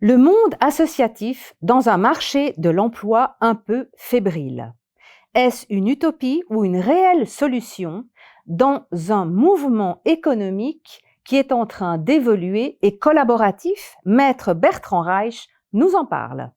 Le monde associatif dans un marché de l'emploi un peu fébrile. Est-ce une utopie ou une réelle solution dans un mouvement économique qui est en train d'évoluer et collaboratif? Maître Bertrand Reich nous en parle.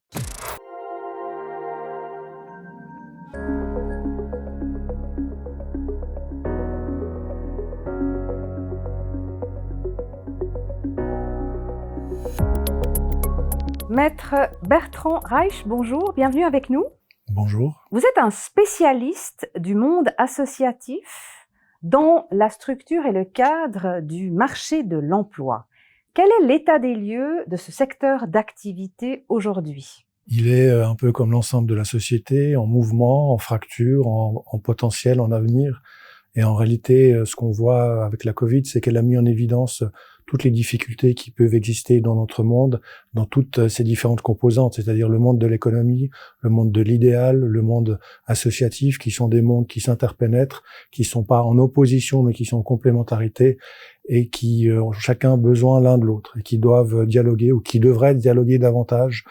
Maître Bertrand Reich, bonjour, bienvenue avec nous. Bonjour. Vous êtes un spécialiste du monde associatif dans la structure et le cadre du marché de l'emploi. Quel est l'état des lieux de ce secteur d'activité aujourd'hui? Il est un peu comme l'ensemble de la société, en mouvement, en fracture, en potentiel, en avenir. Et en réalité, ce qu'on voit avec la Covid, c'est qu'elle a mis en évidence toutes les difficultés qui peuvent exister dans notre monde, dans toutes ces différentes composantes, c'est-à-dire le monde de l'économie, le monde de l'idéal, le monde associatif, qui sont des mondes qui s'interpénètrent, qui sont pas en opposition, mais qui sont en complémentarité, et qui ont chacun besoin l'un de l'autre, et qui doivent dialoguer, ou qui devraient dialoguer davantage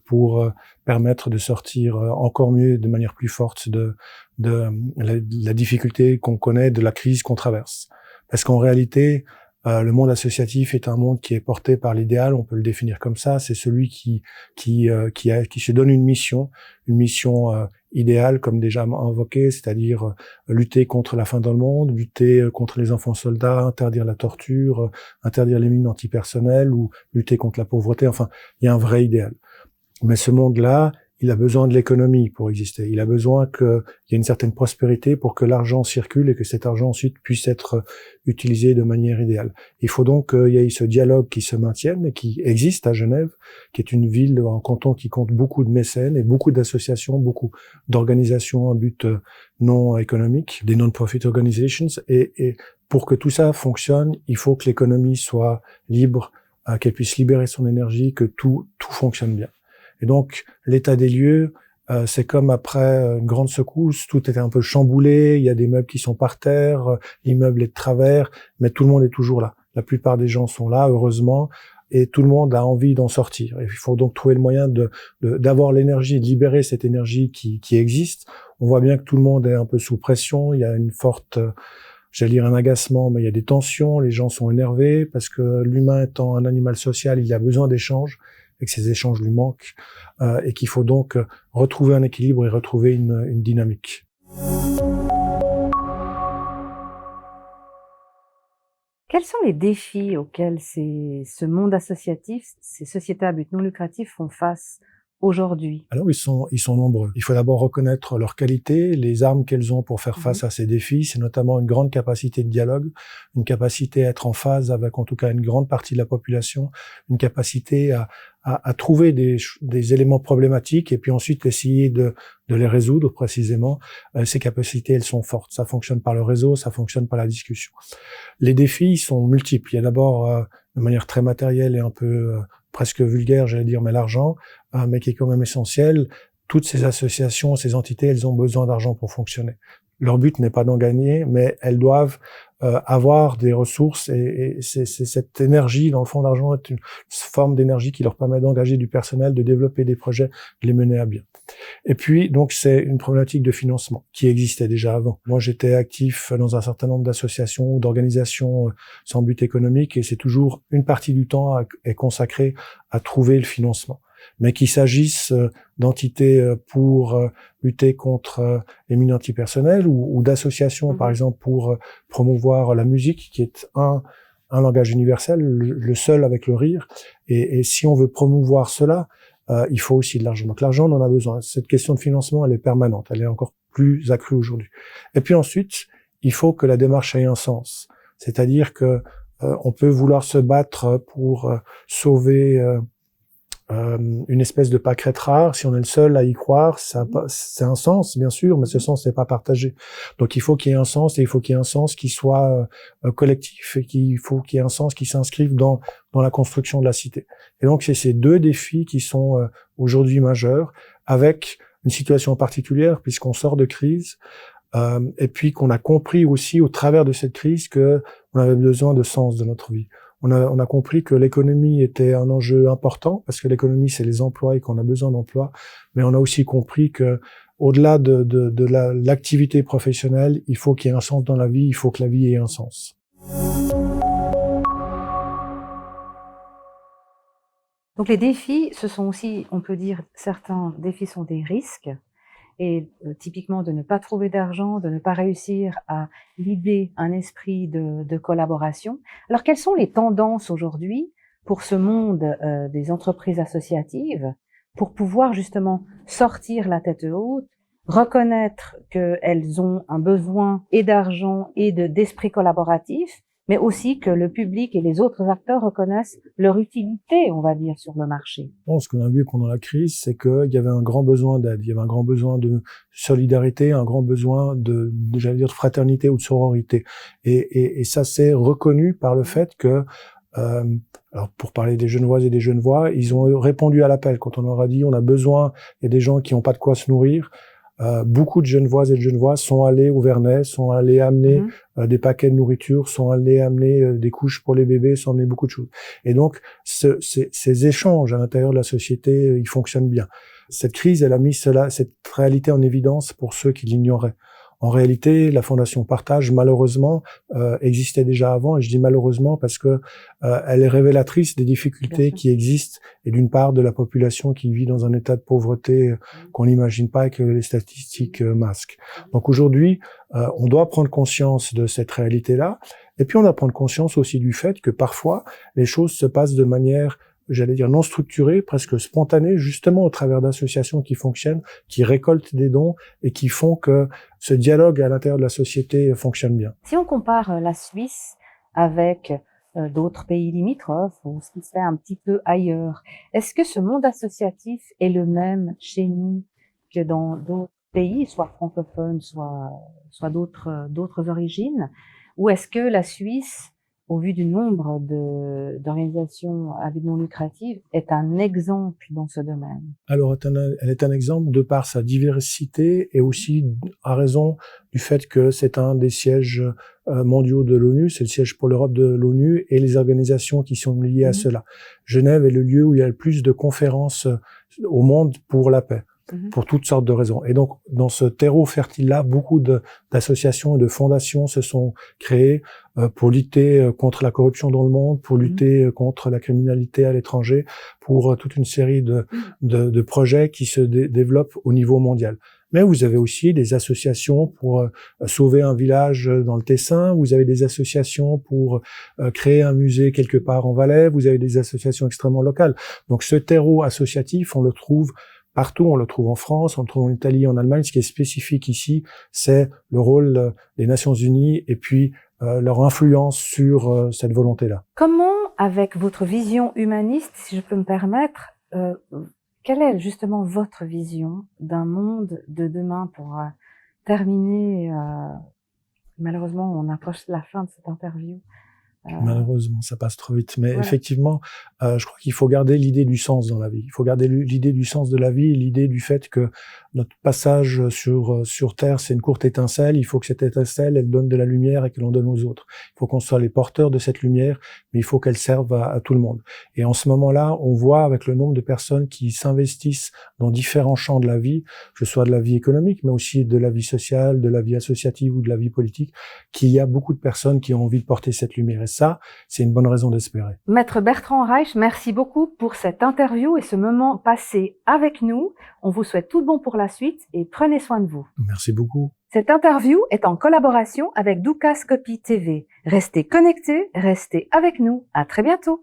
pour permettre de sortir encore mieux, de manière plus forte de la difficulté qu'on connaît, de la crise qu'on traverse. Parce qu'en réalité, le monde associatif est un monde qui est porté par l'idéal, on peut le définir comme ça. C'est celui qui se donne une mission idéale, comme déjà invoqué, c'est-à-dire lutter contre la faim dans le monde, lutter contre les enfants soldats, interdire la torture, interdire les mines antipersonnelles ou lutter contre la pauvreté. Enfin, il y a un vrai idéal. Mais ce monde-là, il a besoin de l'économie pour exister. Il a besoin qu'il y ait une certaine prospérité pour que l'argent circule et que cet argent ensuite puisse être utilisé de manière idéale. Il faut donc qu'il y ait ce dialogue qui se maintienne et qui existe à Genève, qui est une ville, un canton qui compte beaucoup de mécènes et beaucoup d'associations, beaucoup d'organisations à but non économique, des non-profit organizations. Et pour que tout ça fonctionne, il faut que l'économie soit libre, qu'elle puisse libérer son énergie, que tout fonctionne bien. Et donc, l'état des lieux, c'est comme après une grande secousse, tout était un peu chamboulé, il y a des meubles qui sont par terre, l'immeuble est de travers, mais tout le monde est toujours là. La plupart des gens sont là, heureusement, et tout le monde a envie d'en sortir. Et il faut donc trouver le moyen d'avoir l'énergie, de libérer cette énergie qui existe. On voit bien que tout le monde est un peu sous pression, il y a une forte... j'allais dire un agacement, mais il y a des tensions, les gens sont énervés, parce que l'humain étant un animal social, il a besoin d'échanges, et que ces échanges lui manquent, et qu'il faut donc retrouver un équilibre et retrouver une dynamique. Quels sont les défis auxquels ce monde associatif, ces sociétés à but non lucratif font face aujourd'hui? Alors ils sont nombreux. Il faut d'abord reconnaître leurs qualités, les armes qu'elles ont pour faire face à ces défis. C'est notamment une grande capacité de dialogue, une capacité à être en phase avec en tout cas une grande partie de la population, une capacité à trouver des éléments problématiques et puis ensuite essayer de les résoudre précisément. Ces capacités, elles sont fortes. Ça fonctionne par le réseau, ça fonctionne par la discussion. Les défis sont multiples. Il y a d'abord, de manière très matérielle et un peu presque vulgaire, j'allais dire, mais l'argent, mais qui est quand même essentiel. Toutes ces associations, ces entités, elles ont besoin d'argent pour fonctionner. Leur but n'est pas d'en gagner, mais elles doivent avoir des ressources et c'est cette énergie, dans le fond, l'argent est une forme d'énergie qui leur permet d'engager du personnel, de développer des projets, de les mener à bien. Et puis, donc, c'est une problématique de financement qui existait déjà avant. Moi, j'étais actif dans un certain nombre d'associations ou d'organisations sans but économique et c'est toujours une partie du temps est consacrée à trouver le financement. Mais qu'il s'agisse d'entités pour lutter contre les mines antipersonnelles ou d'associations, par exemple, pour promouvoir la musique, qui est un langage universel, le seul avec le rire. Et si on veut promouvoir cela, il faut aussi de l'argent. Donc l'argent, on en a besoin. Cette question de financement, elle est permanente. Elle est encore plus accrue aujourd'hui. Et puis ensuite, il faut que la démarche ait un sens. C'est-à-dire que on peut vouloir se battre pour sauver une espèce de pâquerette rare. Si on est le seul à y croire, c'est un sens, bien sûr, mais ce sens n'est pas partagé. Donc il faut qu'il y ait un sens, et il faut qu'il y ait un sens qui soit collectif, et qu'il faut qu'il y ait un sens qui s'inscrive dans la construction de la cité. Et donc c'est ces deux défis qui sont aujourd'hui majeurs, avec une situation particulière, puisqu'on sort de crise, et puis qu'on a compris aussi au travers de cette crise que on avait besoin de sens de notre vie. On a compris que l'économie était un enjeu important, parce que l'économie, c'est les emplois et qu'on a besoin d'emplois. Mais on a aussi compris que, au-delà de l'activité professionnelle, il faut qu'il y ait un sens dans la vie, il faut que la vie ait un sens. Donc les défis, ce sont aussi, on peut dire, certains défis sont des risques. Et typiquement de ne pas trouver d'argent, de ne pas réussir à lider un esprit de collaboration. Alors, quelles sont les tendances aujourd'hui pour ce monde des entreprises associatives pour pouvoir justement sortir la tête haute, reconnaître qu'elles ont un besoin et d'argent et d'esprit collaboratif, mais aussi que le public et les autres acteurs reconnaissent leur utilité, on va dire, sur le marché. Bon, ce qu'on a vu pendant la crise, c'est qu'il y avait un grand besoin d'aide, il y avait un grand besoin de solidarité, un grand besoin j'allais dire, de fraternité ou de sororité. Et ça s'est reconnu par le fait que, alors pour parler des Genevoises et des Genevois, ils ont répondu à l'appel. Quand on leur a dit, on a besoin, il y a des gens qui n'ont pas de quoi se nourrir, beaucoup de Genevoises et de Genevois sont allés au Vernet, sont allés amener des paquets de nourriture, sont allés amener des couches pour les bébés, sont amenés beaucoup de choses. Et donc, ces échanges à l'intérieur de la société, ils fonctionnent bien. Cette crise, elle a mis cette réalité en évidence pour ceux qui l'ignoraient. En réalité, la Fondation Partage, malheureusement, existait déjà avant, et je dis malheureusement parce que elle est révélatrice des difficultés qui existent, et d'une part de la population qui vit dans un état de pauvreté qu'on n'imagine pas et que les statistiques masquent. Donc aujourd'hui, on doit prendre conscience de cette réalité-là, et puis on doit prendre conscience aussi du fait que parfois, les choses se passent de manière, j'allais dire, non structurée, presque spontanée, justement au travers d'associations qui fonctionnent, qui récoltent des dons et qui font que ce dialogue à l'intérieur de la société fonctionne bien. Si on compare la Suisse avec d'autres pays limitrophes ou ce qui se fait un petit peu ailleurs, est-ce que ce monde associatif est le même chez nous que dans d'autres pays, soit francophones, soit d'autres origines, ou est-ce que la Suisse, au vu du nombre d'organisations à but non lucratif, est un exemple dans ce domaine? Alors, elle est un exemple de par sa diversité et aussi à raison du fait que c'est un des sièges mondiaux de l'ONU, c'est le siège pour l'Europe de l'ONU et les organisations qui sont liées à cela. Genève est le lieu où il y a le plus de conférences au monde pour la paix. Pour toutes sortes de raisons. Et donc, dans ce terreau fertile-là, beaucoup d'associations et de fondations se sont créées pour lutter contre la corruption dans le monde, pour lutter contre la criminalité à l'étranger, pour toute une série de projets qui se développent au niveau mondial. Mais vous avez aussi des associations pour sauver un village dans le Tessin, vous avez des associations pour créer un musée quelque part en Valais, vous avez des associations extrêmement locales. Donc ce terreau associatif, on le trouve partout, on le trouve en France, on le trouve en Italie, en Allemagne. Ce qui est spécifique ici, c'est le rôle des Nations Unies et puis leur influence sur cette volonté-là. Comment, avec votre vision humaniste, si je peux me permettre, quelle est justement votre vision d'un monde de demain pour terminer malheureusement, on approche la fin de cette interview. Malheureusement, ça passe trop vite. Mais effectivement, je crois qu'il faut garder l'idée du sens dans la vie. Il faut garder l'idée du sens de la vie et l'idée du fait que notre passage sur Terre, c'est une courte étincelle. Il faut que cette étincelle, elle donne de la lumière et que l'on donne aux autres. Il faut qu'on soit les porteurs de cette lumière, mais il faut qu'elle serve à tout le monde. Et en ce moment-là, on voit avec le nombre de personnes qui s'investissent dans différents champs de la vie, que ce soit de la vie économique, mais aussi de la vie sociale, de la vie associative ou de la vie politique, qu'il y a beaucoup de personnes qui ont envie de porter cette lumière. Et ça, c'est une bonne raison d'espérer. Maître Bertrand Reich, merci beaucoup pour cette interview et ce moment passé avec nous. On vous souhaite tout de bon pour la suite et prenez soin de vous. Merci beaucoup. Cette interview est en collaboration avec Doukas Copy TV. Restez connectés, restez avec nous. À très bientôt.